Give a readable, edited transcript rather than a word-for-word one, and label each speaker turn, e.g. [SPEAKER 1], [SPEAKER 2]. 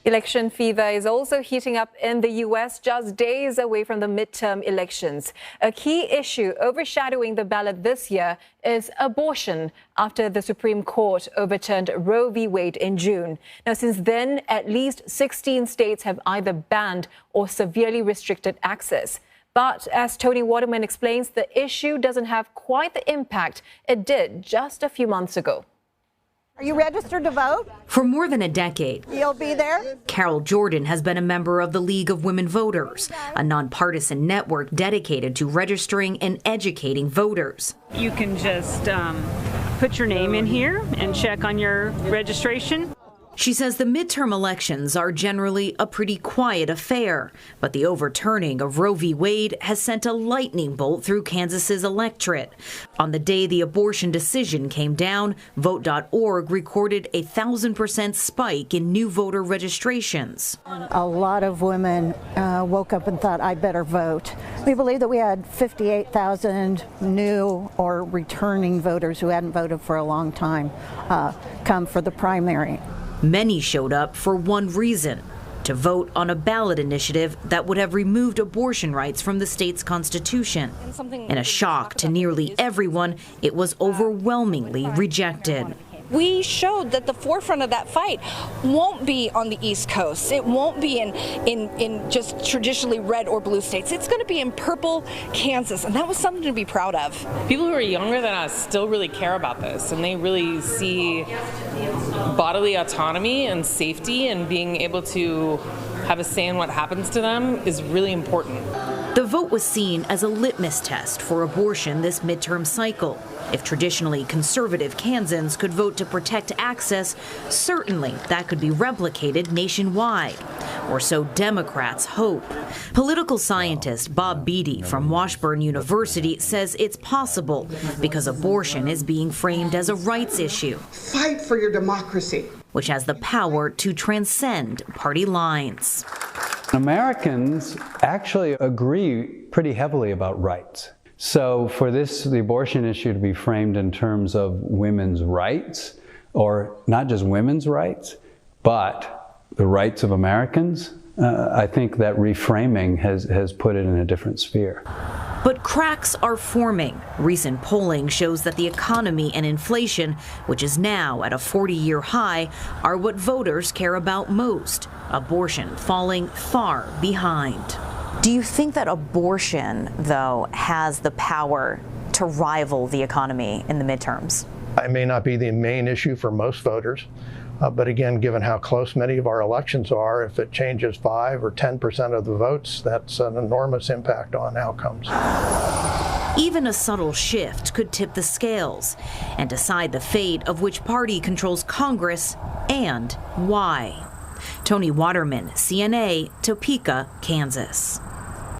[SPEAKER 1] Election fever is also heating up in the U.S. just days away from the midterm elections. A key issue overshadowing the ballot this year is abortion after the Supreme Court overturned Roe v. Wade in June. Now, since then, at least 16 states have either banned or severely restricted access. But as Toni Waterman explains, the issue doesn't have quite the impact it did just a few months ago.
[SPEAKER 2] Are you registered to vote?
[SPEAKER 3] For more than a decade,
[SPEAKER 2] You'll be there?
[SPEAKER 3] Carol Jordan has been a member of the League of Women Voters, a nonpartisan network dedicated to registering and educating voters.
[SPEAKER 4] You can just put your name in here and check on your registration.
[SPEAKER 3] She says the midterm elections are generally a pretty quiet affair, but the overturning of Roe v. Wade has sent a lightning bolt through Kansas's electorate. On the day the abortion decision came down, Vote.org recorded a 1,000% spike in new voter registrations.
[SPEAKER 2] A lot of women woke up and thought, I better vote. We believe that we had 58,000 new or returning voters who hadn't voted for a long time come for the primary.
[SPEAKER 3] Many showed up for one reason: to vote on a ballot initiative that would have removed abortion rights from the state's constitution. In a shock to nearly everyone, it was overwhelmingly rejected.
[SPEAKER 5] We showed that the forefront of that fight won't be on the East Coast. It won't be in just traditionally red or blue states. It's going to be in purple Kansas, and that was something to be proud of.
[SPEAKER 6] People who are younger than us still really care about this, and they really see bodily autonomy and safety and being able to have a say in what happens to them is really important.
[SPEAKER 3] The vote was seen as a litmus test for abortion this midterm cycle. If traditionally conservative Kansans could vote to protect access, certainly that could be replicated nationwide. Or so Democrats hope. Political scientist Bob Beatty from Washburn University says it's possible because abortion is being framed as a rights issue.
[SPEAKER 7] Fight for your democracy,
[SPEAKER 3] which has the power to transcend party lines.
[SPEAKER 8] Americans actually agree pretty heavily about rights. So for the abortion issue to be framed in terms of women's rights, or not just women's rights, but the rights of Americans, I think that reframing has put it in a different sphere.
[SPEAKER 3] But cracks are forming. Recent polling shows that the economy and inflation, which is now at a 40-year high, are what voters care about most. Abortion falling far behind.
[SPEAKER 9] Do you think that abortion, though, has the power to rival the economy in the midterms?
[SPEAKER 10] It may not be the main issue for most voters, but again, given how close many of our elections are, if it changes 5 or 10% of the votes, that's an enormous impact on outcomes.
[SPEAKER 3] Even a subtle shift could tip the scales and decide the fate of which party controls Congress and why. Toni Waterman, CNA, Topeka, Kansas.